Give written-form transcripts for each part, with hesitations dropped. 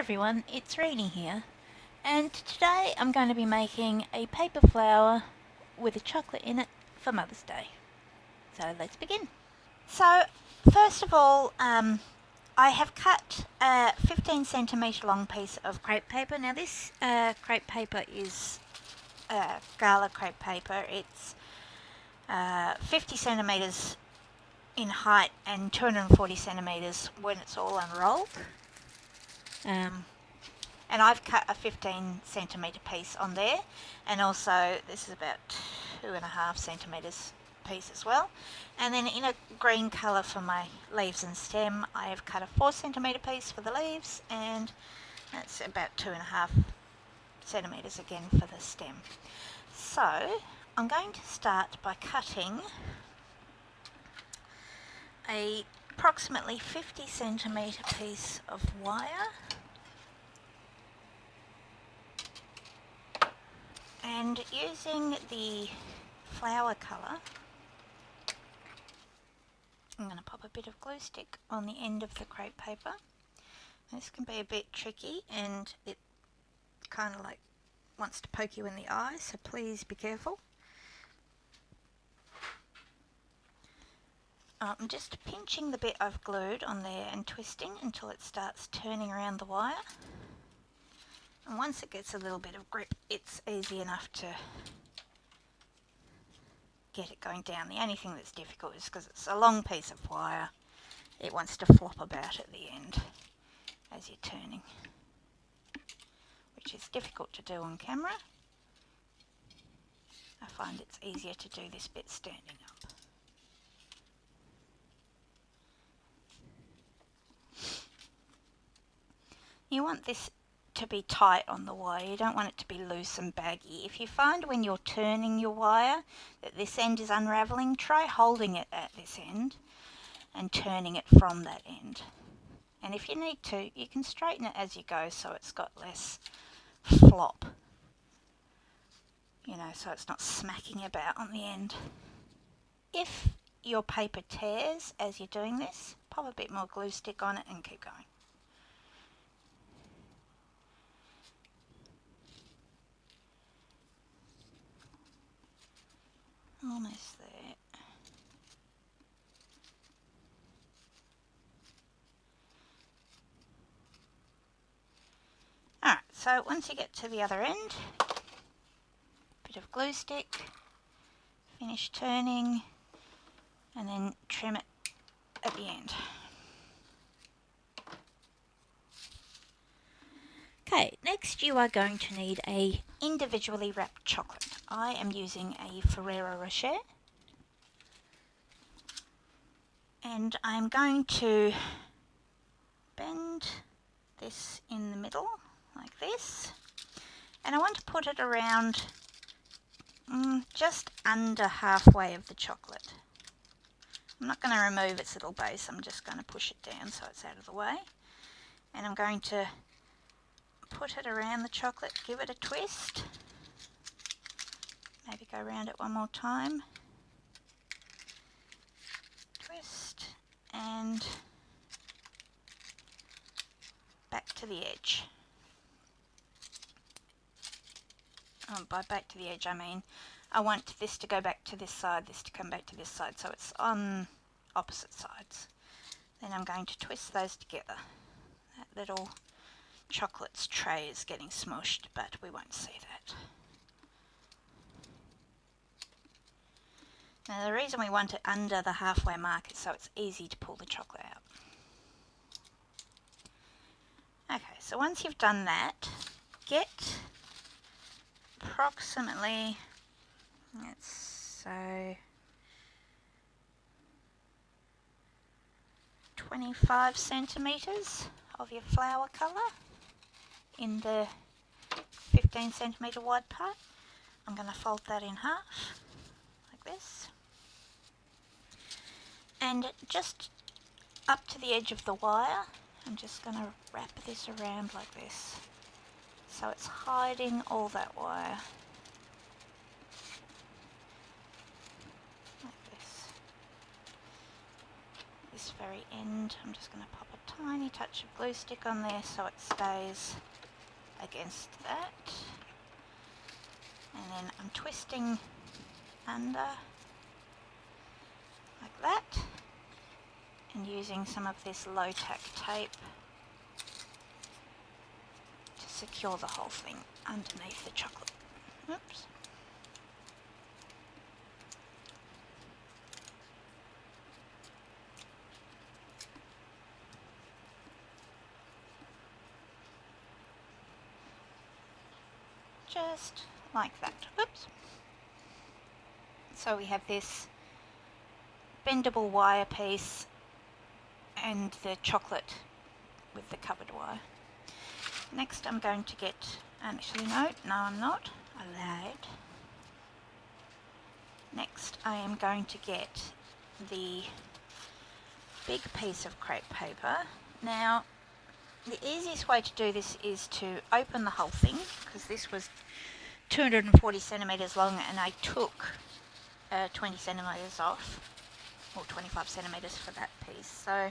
everyone, it's Rainy here, and today I'm going to be making a paper flower with a chocolate in it for Mother's Day. So let's begin. So, first of all, I have cut a 15 centimetre long piece of crepe paper. Now this crepe paper is gala crepe paper. It's 50 centimetres in height and 240 centimetres when it's all unrolled. And I've cut a 15 centimetre piece on there, and also this is about 2.5 centimetres piece as well. And then in a green colour for my leaves and stem, I have cut a 4 centimetre piece for the leaves, and that's about 2.5 centimetres again for the stem. So I'm going to start by cutting a approximately 50 centimetre piece of wire, and using the flower colour, I'm going to pop a bit of glue stick on the end of the crepe paper. This can be a bit tricky and it kind of like wants to poke you in the eye, so please be careful. I'm just pinching the bit I've glued on there and twisting until it starts turning around the wire. And once it gets a little bit of grip, it's easy enough to get it going down. The only thing that's difficult is because it's a long piece of wire, it wants to flop about at the end as you're turning, which is difficult to do on camera. I find it's easier to do this bit standing up. You want this to be tight on the wire, you don't want it to be loose and baggy. If you find when you're turning your wire that this end is unravelling, try holding it at this end and turning it from that end. And if you need to, you can straighten it as you go so it's got less flop, so it's not smacking about on the end. If your paper tears as you're doing this, pop a bit more glue stick on it and keep going. Almost there. Alright, so once you get to the other end, bit of glue stick, finish turning, and then trim it at the end. Okay, next you are going to need a individually wrapped chocolate. I am using a Ferrero Rocher, and I'm going to bend this in the middle like this, and I want to put it around just under halfway of the chocolate. I'm not going to remove its little base, I'm just going to push it down so it's out of the way, and I'm going to put it around the chocolate, give it a twist, maybe go around it one more time, twist, and back to the edge. By back to the edge I mean I want this to go back to this side, this to come back to this side, so it's on opposite sides. Then I'm going to twist those together. That little chocolate's tray is getting smushed, but we won't see that. Now the reason we want it under the halfway mark is so it's easy to pull the chocolate out. Okay, so once you've done that, get approximately, let's say, 25 centimetres of your flower colour in the 15 centimetre wide part. I'm going to fold that in half like this, and just up to the edge of the wire I'm just going to wrap this around like this so it's hiding all that wire like this. This very end I'm just going to pop a tiny touch of glue stick on there so it stays against that. And then I'm twisting under like that and using some of this low tack tape to secure the whole thing underneath the chocolate. Oops. Just like that. Oops. So we have this bendable wire piece and the chocolate with the covered wire. Next I'm going to get, actually no I'm not, I lied. Next I am going to get the big piece of crepe paper. Now the easiest way to do this is to open the whole thing, because this was 240 centimetres long and I took 20 centimetres off, or 25 centimetres for that piece. So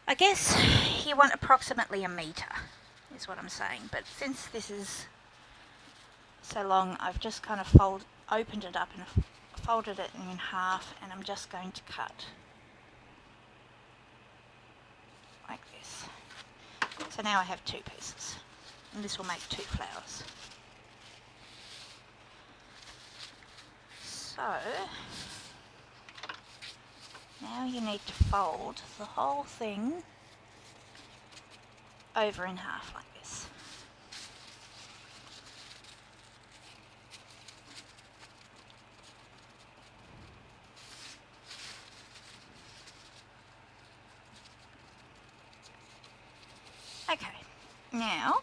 I guess you want approximately a metre is what I'm saying, but since this is so long I've just kind of opened it up and folded it in half, and I'm just going to cut like this. So now I have two pieces, and this will make two flowers. So now you need to fold the whole thing over in half like this. Okay, now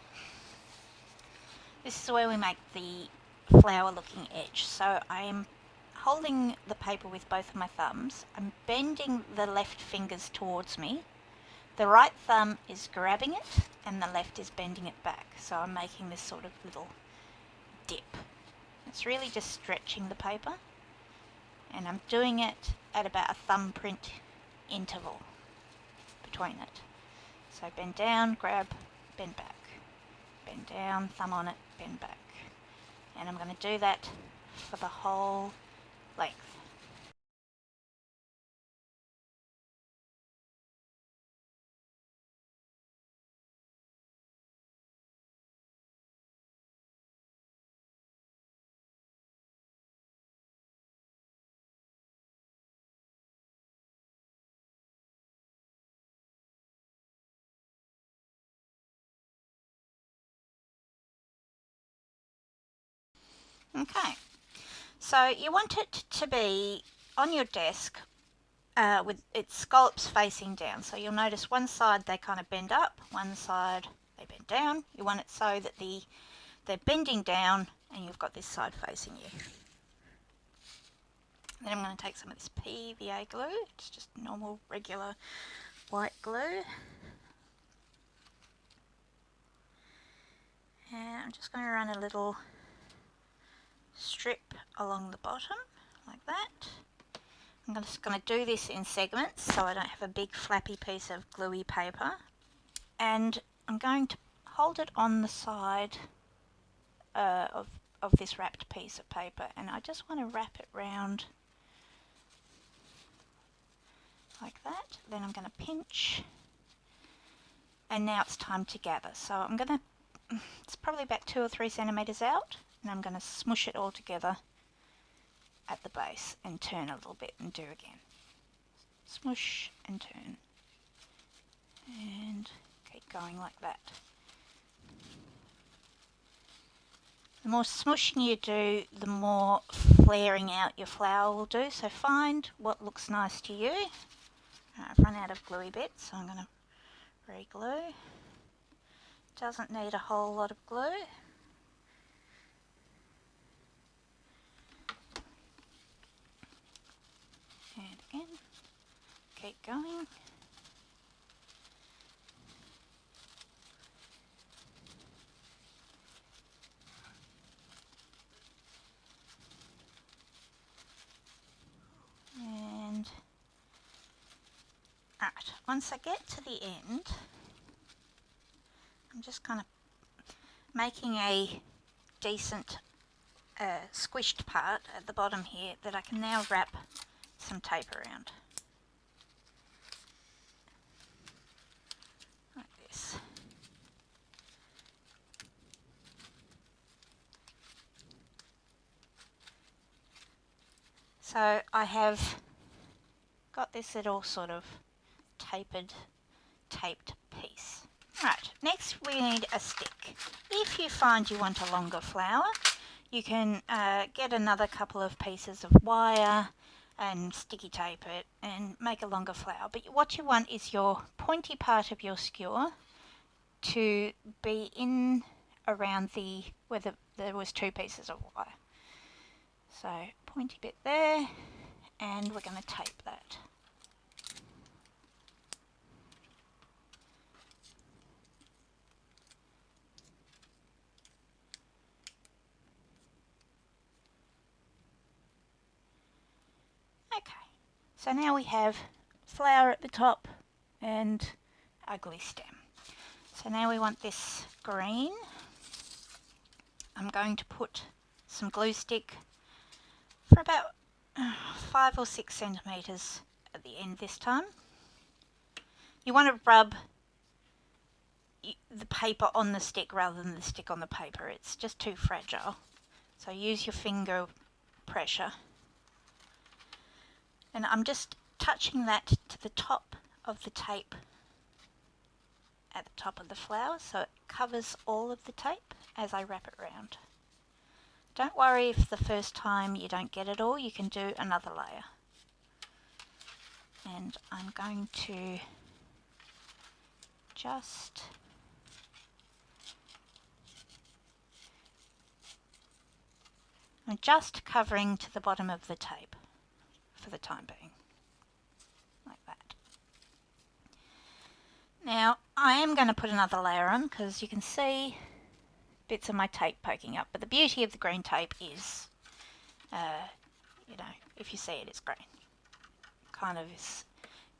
this is where we make the flower looking edge. So I am holding the paper with both of my thumbs. I'm bending the left fingers towards me. The right thumb is grabbing it and the left is bending it back. So I'm making this sort of little dip. It's really just stretching the paper, and I'm doing it at about a thumbprint interval between it. So bend down, grab, bend back. Bend down, thumb on it, bend back. And I'm going to do that for the whole length. Okay, so you want it to be on your desk with its scallops facing down. So you'll notice one side they kind of bend up, one side they bend down. You want it so that they're bending down and you've got this side facing you. Then I'm going to take some of this PVA glue. It's just normal, regular white glue. And I'm just going to run a little strip along the bottom like that. I'm just going to do this in segments so I don't have a big flappy piece of gluey paper, and I'm going to hold it on the side of this wrapped piece of paper, and I just want to wrap it round like that. Then I'm going to pinch, and now it's time to gather. So I'm going to, it's probably about 2 or 3 centimetres out, and I'm going to smush it all together at the base and turn a little bit and do again. Smush and turn, and keep going like that. The more smushing you do, the more flaring out your flower will do, so find what looks nice to you. I've run out of gluey bits, so I'm going to re-glue. Doesn't need a whole lot of glue. And again, keep going. And right, Right, once I get to the end, I'm just kind of making a decent squished part at the bottom here that I can now wrap some tape around. Like this. So I have got this little sort of taped piece. Right, next we need a stick. If you find you want a longer flower, you can get another couple of pieces of wire and sticky tape it and make a longer flower. But what you want is your pointy part of your skewer to be in around where there was two pieces of wire. So pointy bit there, and we're going to tape that. Okay, so now we have flower at the top and ugly stem. So now we want this green. I'm going to put some glue stick for about 5 or 6 centimetres at the end this time. You want to rub the paper on the stick rather than the stick on the paper. It's just too fragile. So use your finger pressure. And I'm just touching that to the top of the tape at the top of the flower so it covers all of the tape as I wrap it round. Don't worry if the first time you don't get it all, you can do another layer. And I'm going to I'm just covering to the bottom of the tape for the time being, like that. Now I am going to put another layer on because you can see bits of my tape poking up, but the beauty of the green tape is, you know, if you see it, it's green. Kind of is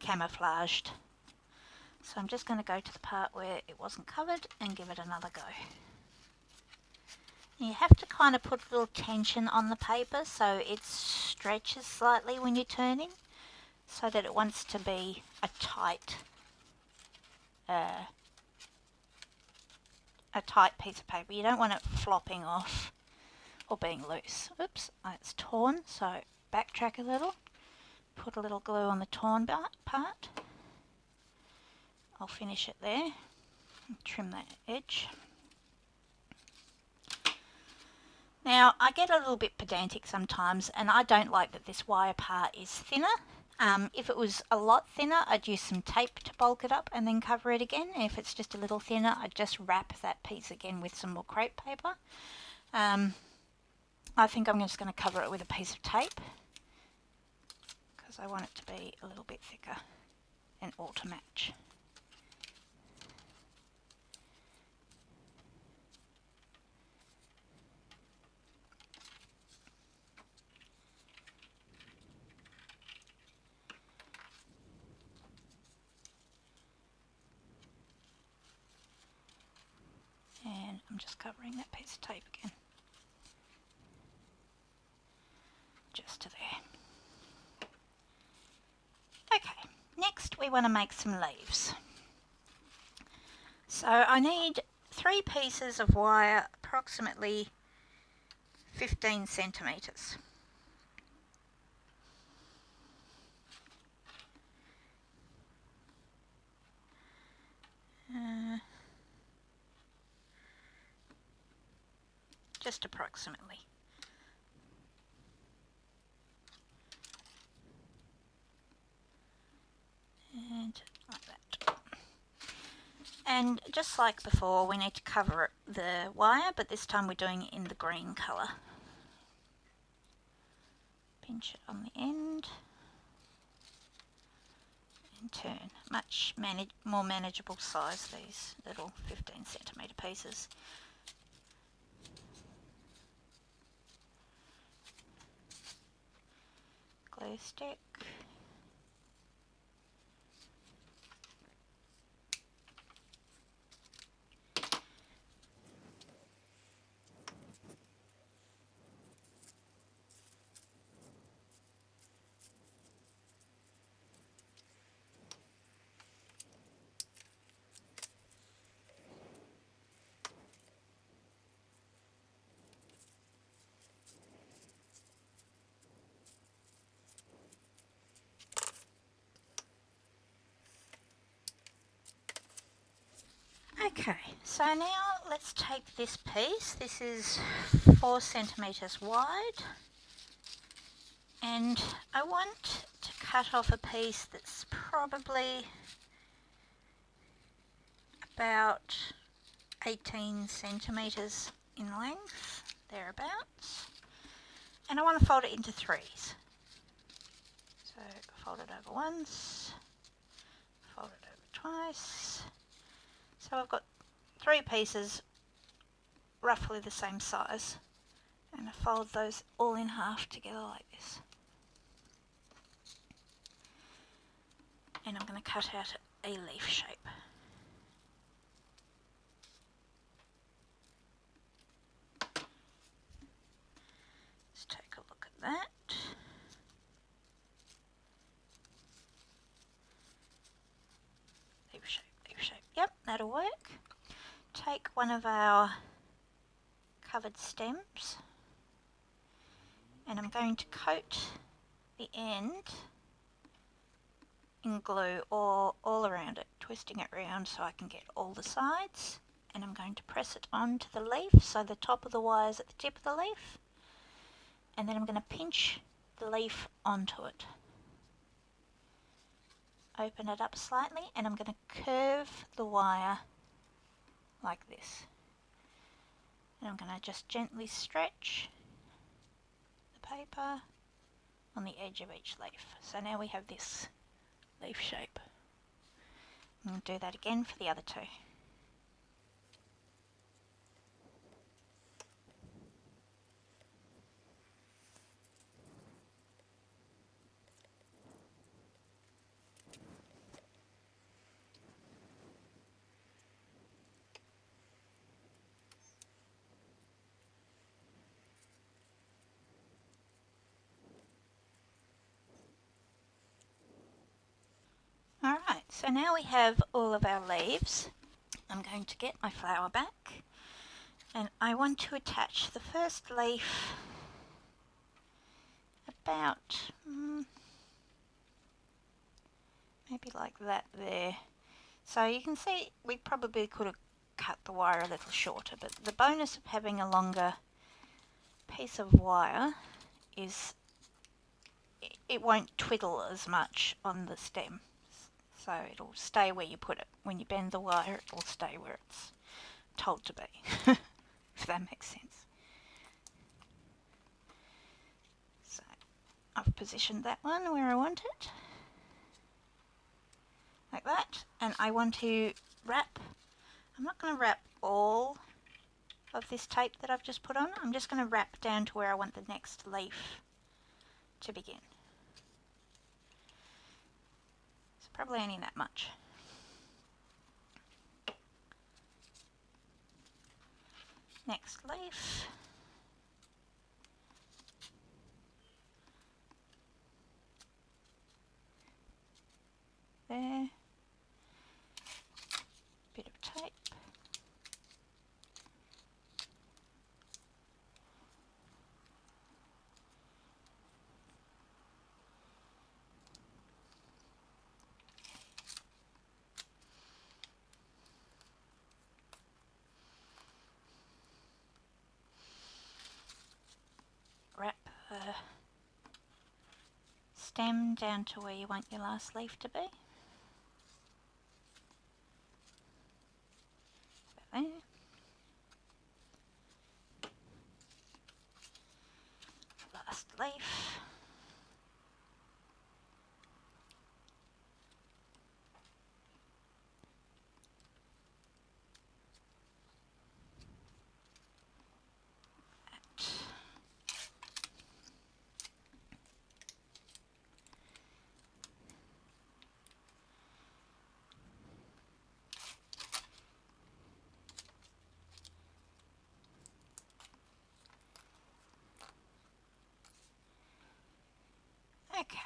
camouflaged. So I'm just going to go to the part where it wasn't covered and give it another go. You have to kind of put a little tension on the paper so it stretches slightly when you're turning, so that it wants to be a tight piece of paper. You don't want it flopping off or being loose. Oops, it's torn, so backtrack a little. Put a little glue on the torn part. I'll finish it there. Trim that edge. Now, I get a little bit pedantic sometimes, and I don't like that this wire part is thinner. If it was a lot thinner, I'd use some tape to bulk it up and then cover it again. And if it's just a little thinner, I'd just wrap that piece again with some more crepe paper. I think I'm just going to cover it with a piece of tape because I want it to be a little bit thicker and all to match. And I'm just covering that piece of tape again. Just to there. Okay, next we want to make some leaves. So I need 3 pieces of wire, approximately 15 centimetres. Just approximately. And like that. And just like before, we need to cover the wire, but this time we're doing it in the green colour. Pinch it on the end and turn. Much more manageable size, these little 15 centimetre pieces. Glue stick. Okay, so now let's take this piece. This is 4 centimetres wide, and I want to cut off a piece that's probably about 18 centimetres in length, thereabouts, and I want to fold it into 3s. So fold it over once, fold it over twice. So I've got 3 pieces roughly the same size, and I fold those all in half together like this. And I'm going to cut out a leaf shape. Let's take a look at that. Leaf shape, leaf shape. Yep, that'll work. Take one of our covered stems, and I'm going to coat the end in glue all around it, twisting it round so I can get all the sides, and I'm going to press it onto the leaf so the top of the wire is at the tip of the leaf, and then I'm going to pinch the leaf onto it. Open it up slightly, and I'm going to curve the wire like this. And I'm going to just gently stretch the paper on the edge of each leaf. So now we have this leaf shape. I'm going to do that again for the other 2. Alright, so now we have all of our leaves. I'm going to get my flower back, and I want to attach the first leaf about maybe like that there. So you can see we probably could have cut the wire a little shorter, but the bonus of having a longer piece of wire is it won't twiddle as much on the stem. So it'll stay where you put it. When you bend the wire, it will stay where it's told to be, if that makes sense. So I've positioned that one where I want it, like that, and I want to wrap. I'm not going to wrap all of this tape that I've just put on. I'm just going to wrap down to where I want the next leaf to begin. So probably only that much. Next leaf. There. Bit of tape. Wrap the stem down to where you want your last leaf to be. There. Last leaf. Okay.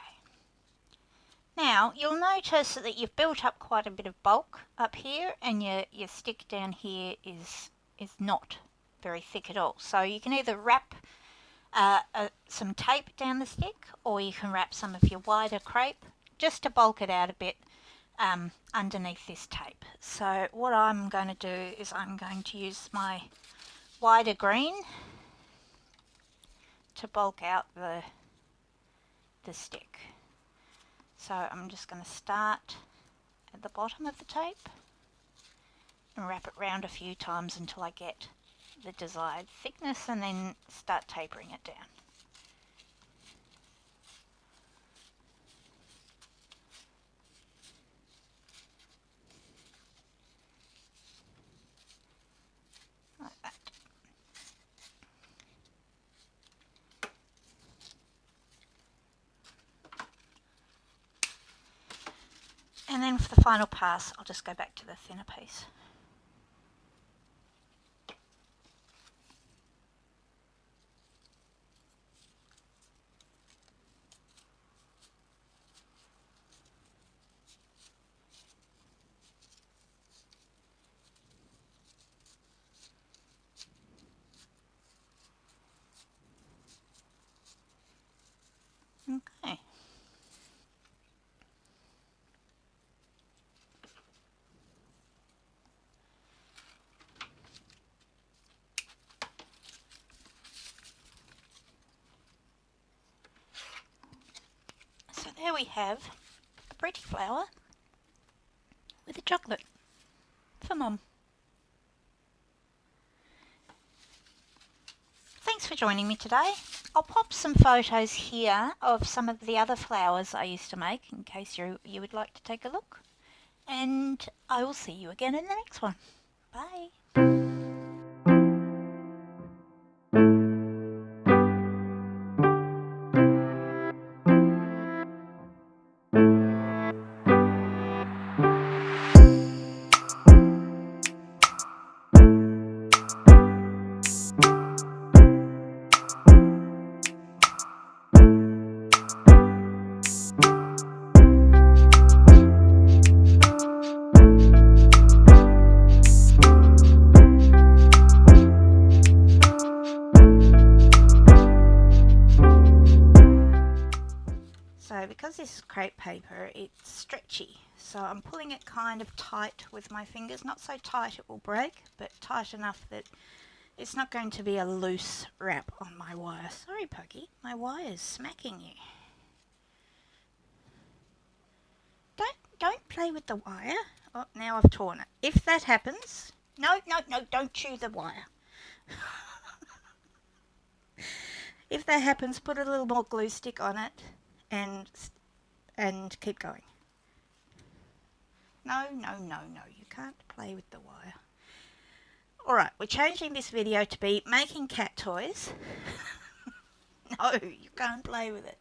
Now you'll notice that you've built up quite a bit of bulk up here, and your stick down here is not very thick at all. So you can either wrap some tape down the stick, or you can wrap some of your wider crepe just to bulk it out a bit. underneath this tape. So what I'm going to do is I'm going to use my wider green to bulk out the stick. So I'm just going to start at the bottom of the tape and wrap it round a few times until I get the desired thickness, and then start tapering it down. Like that. And then for the final pass, I'll just go back to the thinner piece. Okay. So there we have a pretty flower with a chocolate for Mum. Thanks for joining me today. I'll pop some photos here of some of the other flowers I used to make in case you would like to take a look. And I will see you again in the next one. Bye. So because this is crepe paper, it's stretchy, so I'm pulling it kind of tight with my fingers. Not so tight it will break, but tight enough that it's not going to be a loose wrap on my wire. Sorry, Puggy, my wire's smacking you. Don't play with the wire. Oh, now I've torn it. If that happens, no, don't chew the wire. If that happens, put a little more glue stick on it and keep going. No, you can't play with the wire. Alright, we're changing this video to be making cat toys. No, you can't play with it.